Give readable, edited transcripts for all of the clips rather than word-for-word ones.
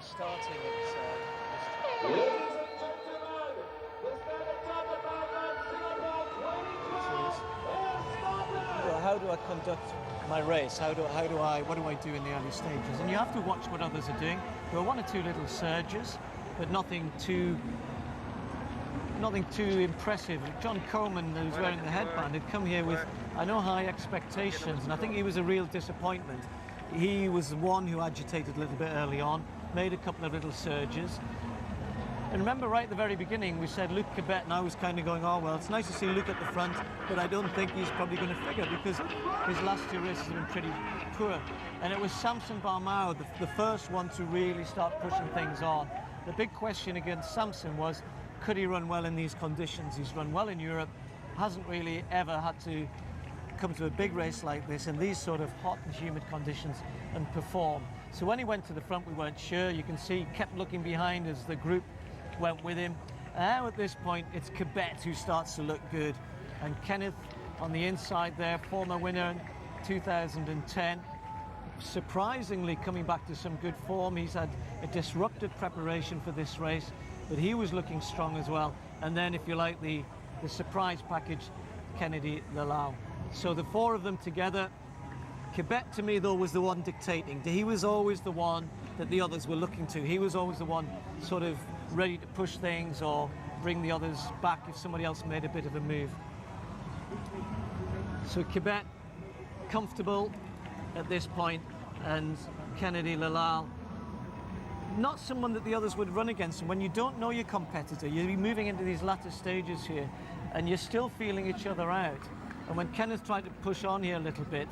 just starting. It's how do I conduct my race? What do I do in the early stages? And you have to watch what others are doing. There were one or two little surges, but nothing too impressive. John Coleman, who's wearing the headband, had come here with, I know, high expectations, and I think he was a real disappointment. He was the one who agitated a little bit early on, made a couple of little surges. And remember, right at the very beginning, we said Luc Cabet, and I was kind of going, oh, well, it's nice to see Luc at the front, but I don't think he's probably going to figure because his last two races have been pretty poor. And it was Samson Barmao, the first one to really start pushing things on. The big question against Samson was, could he run well in these conditions? He's run well in Europe, hasn't really ever had to come to a big race like this in these sort of hot and humid conditions and perform. So when he went to the front, we weren't sure. You can see he kept looking behind as the group went with him. Now at this point, it's Cabet who starts to look good. And Kenneth on the inside there, former winner in 2010. Surprisingly coming back to some good form. He's had a disrupted preparation for this race, but he was looking strong as well. And then, if you like, the surprise package, Kennedy Lalau. So the four of them together. Cabet, to me, though, was the one dictating. He was always the one that the others were looking to. He was always the one sort of ready to push things or bring the others back if somebody else made a bit of a move. So Cabet, comfortable at this point, and Kennedy Lalau, not someone that the others would run against. And when you don't know your competitor, you're moving into these latter stages here, and you're still feeling each other out. And when Kenneth tried to push on here a little bit,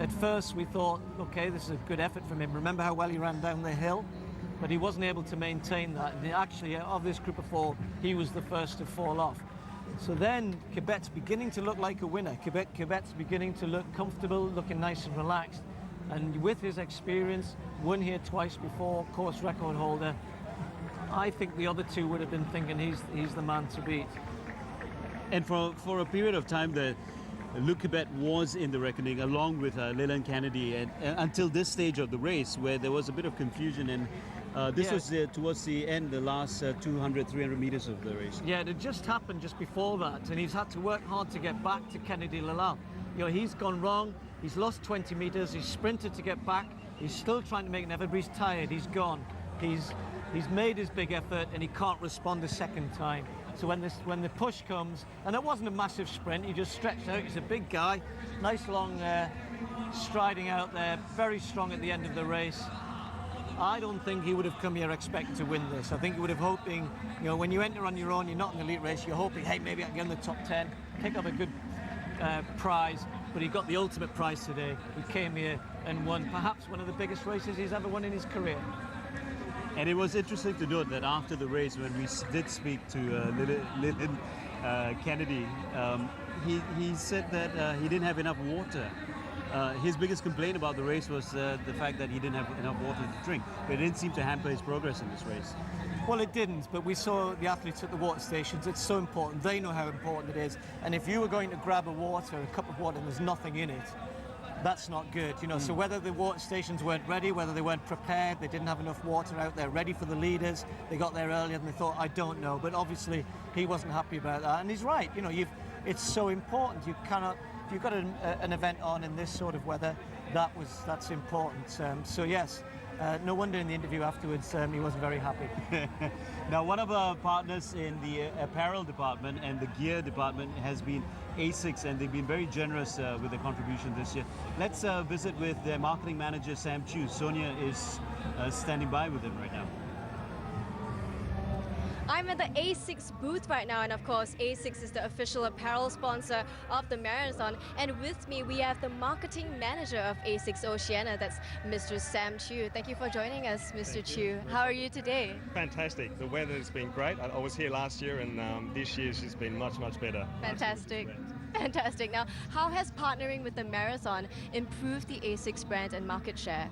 at first we thought, okay, this is a good effort from him. Remember how well he ran down the hill? But he wasn't able to maintain that. And actually, of this group of four, he was the first to fall off. So then Cabet's beginning to look like a winner. Cabet's beginning to look comfortable, looking nice and relaxed. And with his experience, won here twice before, course record holder, I think the other two would have been thinking he's the man to beat. And for a period of time, Luc Cabet was in the reckoning along with Leland Kennedy, and until this stage of the race where there was a bit of confusion, and this was towards the end, the last 200, 300 meters of the race. Yeah, it had just happened just before that, and he's had to work hard to get back to Kennedy Lalau. You know, he's gone wrong, he's lost 20 meters, he's sprinted to get back, he's still trying to make an effort, but he's tired, he's gone. He's made his big effort and he can't respond a second time. So when the push comes, and it wasn't a massive sprint, he just stretched out. He's a big guy, nice long striding out there, very strong at the end of the race. I don't think he would have come here expecting to win this. I think he would have hoping, you know, when you enter on your own, you're not in the elite race, you're hoping, hey, maybe I can get in the top 10, pick up a good prize. But he got the ultimate prize today. He came here and won perhaps one of the biggest races he's ever won in his career. And it was interesting to note that after the race, when we did speak to Leland Kennedy, he said that he didn't have enough water. His biggest complaint about the race was the fact that he didn't have enough water to drink. But it didn't seem to hamper his progress in this race. Well, it didn't, but we saw the athletes at the water stations. It's so important. They know how important it is. And if you were going to grab a cup of water, and there's nothing in it, that's not good, you know. So whether the water stations weren't ready, whether they weren't prepared, they didn't have enough water out there ready for the leaders, they got there earlier than they thought, I don't know. But obviously he wasn't happy about that, and he's right. You know, it's so important. You cannot, if you've got an event on in this sort of weather, that's important. So yes, no wonder in the interview afterwards he wasn't very happy. Now, one of our partners in the apparel department and the gear department has been ASICS, and they've been very generous with their contribution this year. Let's visit with their marketing manager, Sam Chu. Sonia is standing by with them right now. I'm at the ASICS booth right now, and of course ASICS is the official apparel sponsor of the marathon, and with me we have the marketing manager of ASICS Oceania, that's Mr. Sam Chu. Thank you for joining us, Mr. Chu. How are you today? Fantastic. The weather has been great. I was here last year, and this year's just been much better. Fantastic. Fantastic. Now, how has partnering with the marathon improved the ASICS brand and market share?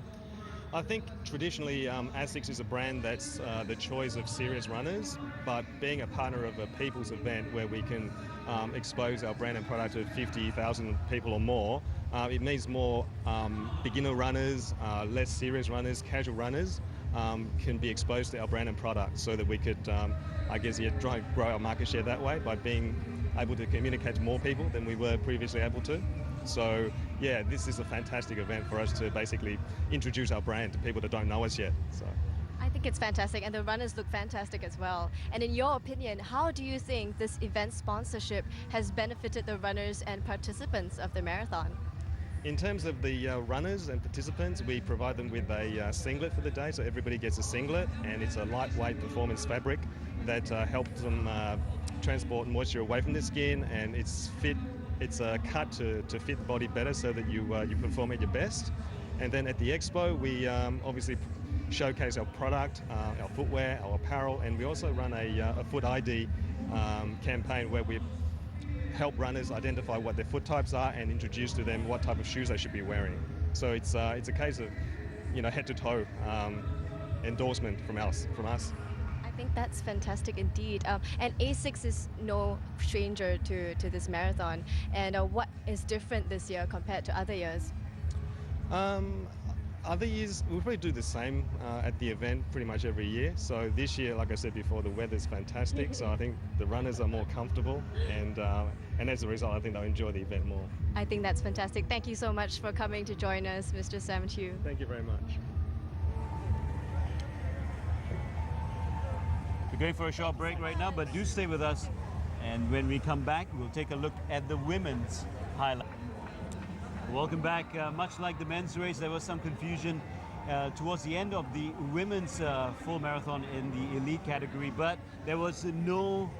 I think traditionally ASICS is a brand that's the choice of serious runners, but being a partner of a people's event where we can expose our brand and product to 50,000 people or more, It means more beginner runners, less serious runners, casual runners can be exposed to our brand and product, so that we could, I guess, try and grow our market share that way by being able to communicate to more people than we were previously able to. So yeah, this is a fantastic event for us to basically introduce our brand to people that don't know us yet. So I think it's fantastic, and the runners look fantastic as well. And in your opinion, how do you think this event sponsorship has benefited the runners and participants of the marathon? in terms of the runners and participants, we provide them with a singlet for the day, so everybody gets a singlet, and it's a lightweight performance fabric that helps them transport moisture away from the skin, and it's cut to fit the body better so that you perform at your best. And then at the expo, we obviously showcase our product, our footwear, our apparel, and we also run a foot ID campaign where we help runners identify what their foot types are and introduce to them what type of shoes they should be wearing. So it's a case of, head to toe endorsement from us. I think that's fantastic indeed. And ASICS is no stranger to this marathon. And what is different this year compared to other years? Other years, we'll probably do the same at the event pretty much every year. So this year, like I said before, the weather's fantastic. So I think the runners are more comfortable, and as a result, I think they'll enjoy the event more. I think that's fantastic. Thank you so much for coming to join us, Mr. Sam Chew. Thank you very much. We're going for a short break right now, but do stay with us. And when we come back, we'll take a look at the women's highlight. Welcome back. Much like the men's race, there was some confusion towards the end of the women's full marathon in the elite category, but there was no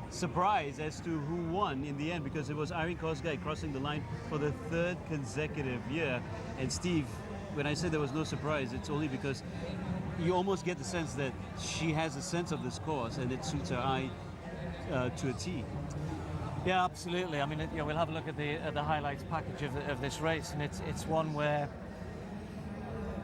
surprise as to who won in the end, because it was Irene Kosgei crossing the line for the third consecutive year. And Steve, when I said there was no surprise, it's only because you almost get the sense that she has a sense of this course and it suits her eye to a T. Yeah, absolutely. I mean, we'll have a look at the highlights package of this race, and it's one where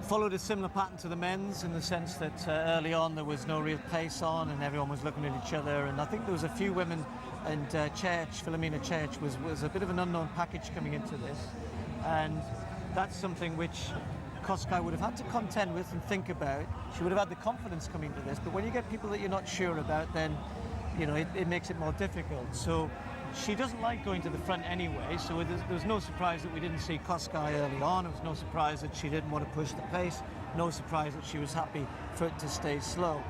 followed a similar pattern to the men's, in the sense that early on there was no real pace on, and everyone was looking at each other. And I think there was a few women, and Philomena Church was a bit of an unknown package coming into this, and that's something which Kosgei would have had to contend with and think about. She would have had the confidence coming to this, but when you get people that you're not sure about, then it makes it more difficult. So she doesn't like going to the front anyway, so there was no surprise that we didn't see Kosgei early on. It was no surprise that she didn't want to push the pace. No surprise that she was happy for it to stay slow.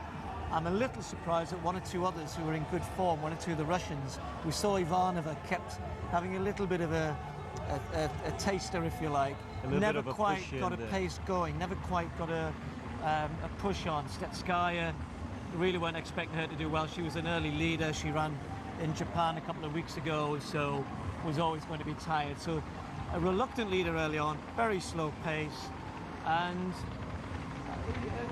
I'm a little surprised that one or two others who were in good form, one or two of the Russians, we saw Ivanova kept having a little bit of a taster, if you like. Never quite got a pace going, never quite got a push on. Stetskaya, really weren't expecting her to do well. She was an early leader. She ran in Japan a couple of weeks ago, so was always going to be tired. So a reluctant leader early on, very slow pace, and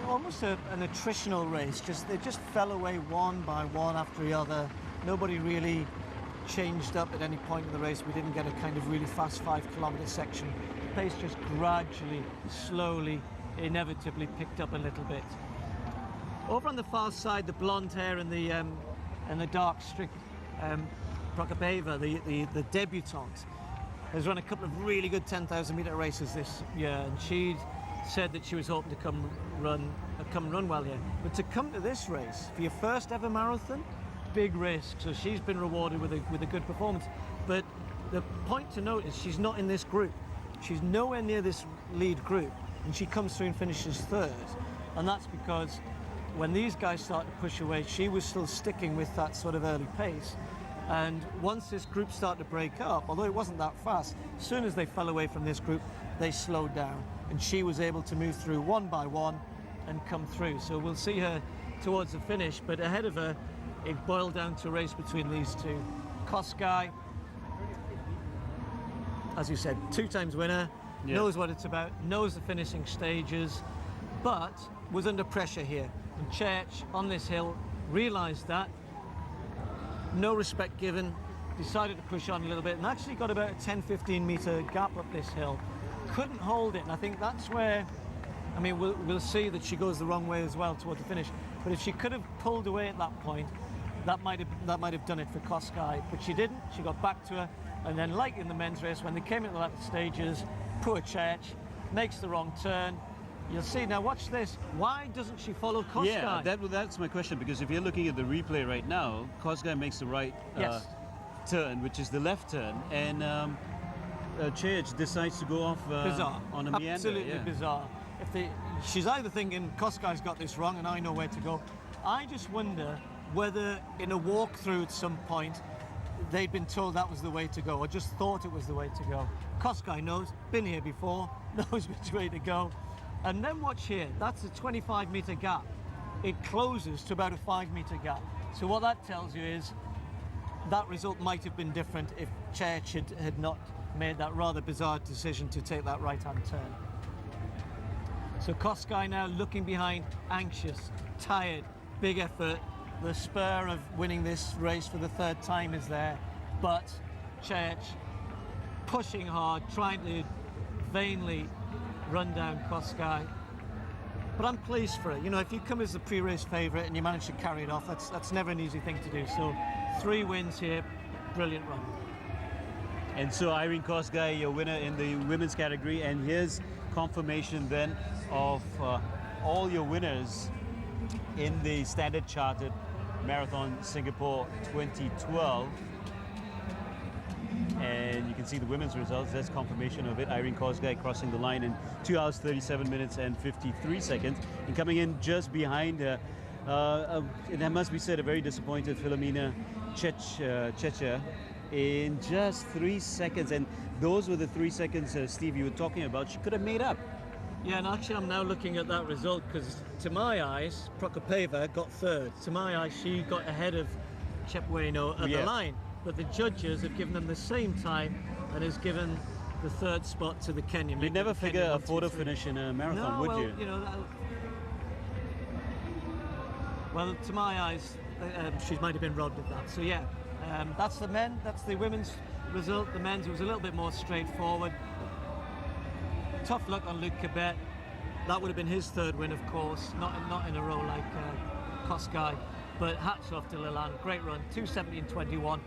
almost an attritional race. They just fell away one by one after the other. Nobody really changed up at any point in the race. We didn't get a kind of really fast 5-kilometer section. The pace just gradually, slowly, inevitably picked up a little bit. Over on the far side, the blonde hair and the dark streak, Prokopyeva, the debutante, has run a couple of really good 10,000 meter races this year, and she said that she was hoping to come run well here. But to come to this race for your first ever marathon, big risk. So she's been rewarded with a good performance. But the point to note is she's not in this group. She's nowhere near this lead group, and she comes through and finishes third. And that's because when these guys started to push away, she was still sticking with that sort of early pace. And once this group started to break up, although it wasn't that fast, as soon as they fell away from this group, they slowed down. And she was able to move through one by one and come through. So we'll see her towards the finish, but ahead of her, it boiled down to a race between these two. Kosgei, as you said, 2 times winner, knows what it's about, knows the finishing stages, but was under pressure here. And Church, on this hill, realised that, no respect given, decided to push on a little bit, and actually got about a 10-15 metre gap up this hill. Couldn't hold it, and I think that's where, I mean, we'll see that she goes the wrong way as well toward the finish. But if she could have pulled away at that point, that might have done it for Kosgei. But she didn't. She got back to her, And then, like in the men's race, when they came into the latter stages, poor Church makes the wrong turn. You'll see, now watch this. Why doesn't she follow Kosgei? Yeah, that's my question, because if you're looking at the replay right now, Kosgei makes the right Yes. turn, which is the left turn, and Church decides to go off Bizarre. on a meander. Absolutely Yeah. bizarre. She's either thinking Kosgei's got this wrong and I know where to go. I just wonder whether in a walkthrough at some point they'd been told that was the way to go, or just thought it was the way to go. Kosgei knows, been here before, knows which way to go. And then watch here, that's a 25-metre gap. It closes to about a 5-metre gap. So what that tells you is that result might have been different if Church had not made that rather bizarre decision to take that right-hand turn. So Kosgei now looking behind, anxious, tired, big effort. The spur of winning this race for the third time is there, but Church pushing hard, trying to vainly run down Kosgei. But I'm pleased for it. You know, if you come as the pre-race favourite and you manage to carry it off, that's never an easy thing to do. So 3 wins here, brilliant run. And so Irene Kosgei, your winner in the women's category, and here's confirmation then of all your winners in the Standard Chartered Marathon Singapore 2012. And you can see the women's results. That's confirmation of it. Irene Kosgei crossing the line in 2 hours 37 minutes and 53 seconds, and coming in just behind her, that must be said, a very disappointed Philomena Checha in just 3 seconds. And those were the 3 seconds, Steve, you were talking about, she could have made up. Yeah, and actually I'm now looking at that result because to my eyes, Prokopeva got third. To my eyes, she got ahead of Chepweno at the line. But the judges have given them the same time and has given the third spot to the Kenyan. You'd never figure a photo finish in a marathon, would you? You know, well, to my eyes, she might have been robbed of that. So yeah, that's the men, that's the women's result. The men's, it was a little bit more straightforward. Tough luck on Luc Cabet. That would have been his third win, of course, not in a row like Kosgei. But hats off to Leland, great run, 2:70 and 21.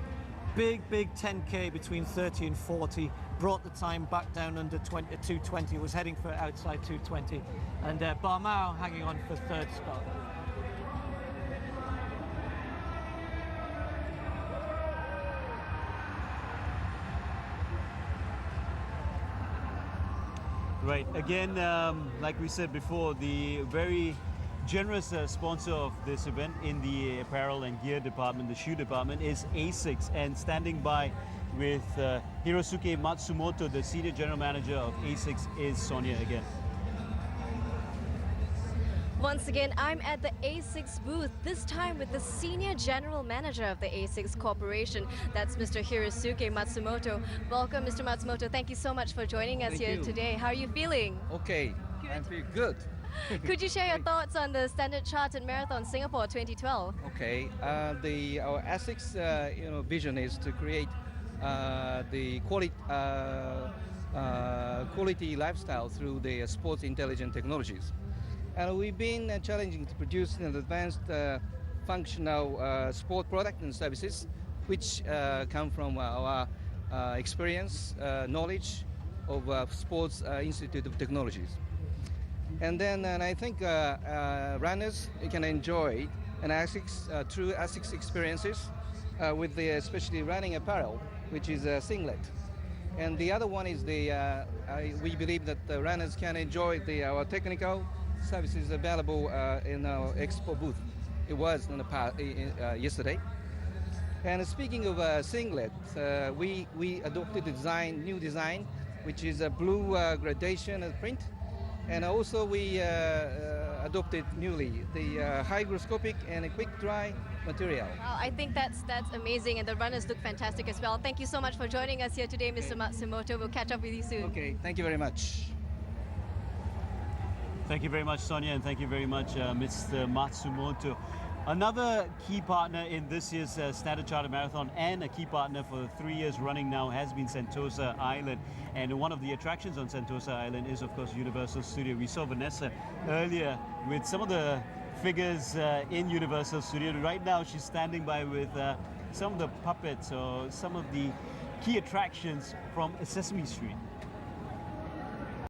Big 10K between 30 and 40, brought the time back down under 2:20, was heading for outside 2:20. And Barmao hanging on for third spot. Right, again, like we said before, the very generous sponsor of this event in the apparel and gear department, the shoe department, is ASICS, and standing by with Hirosuke Matsumoto, the senior general manager of ASICS, is Sonia again. Once again, I'm at the ASICS booth, this time with the Senior General Manager of the ASICS Corporation. That's Mr. Hirosuke Matsumoto. Welcome, Mr. Matsumoto. Thank you so much for joining us here today. How are you feeling? Okay, I feel good. Could you share your thoughts on the Standard Chartered Marathon Singapore 2012? Okay, our ASICS vision is to create the quality lifestyle through the sports intelligent technologies. And we've been challenging to produce an advanced functional sport product and services which come from our experience, knowledge of Sports Institute of Technologies. And I think runners can enjoy an ASICS, true ASICS experiences with the especially running apparel, which is a singlet. And the other one is we believe that the runners can enjoy our technical services available in our expo booth. It was in the past, yesterday. And speaking of singlet, we adopted a new design, which is a blue gradation print. And also we adopted newly the hygroscopic and quick dry material. Wow, I think that's amazing, and the runners look fantastic as well. Thank you so much for joining us here today, Mr. Matsumoto. We'll catch up with you soon. Okay, thank you very much. Thank you very much, Sonia, and thank you very much, Mr. Matsumoto. Another key partner in this year's Standard Chartered Marathon, and a key partner for 3 years running now, has been Sentosa Island. And one of the attractions on Sentosa Island is, of course, Universal Studio. We saw Vanessa earlier with some of the figures in Universal Studio. Right now, she's standing by with some of the puppets or some of the key attractions from Sesame Street.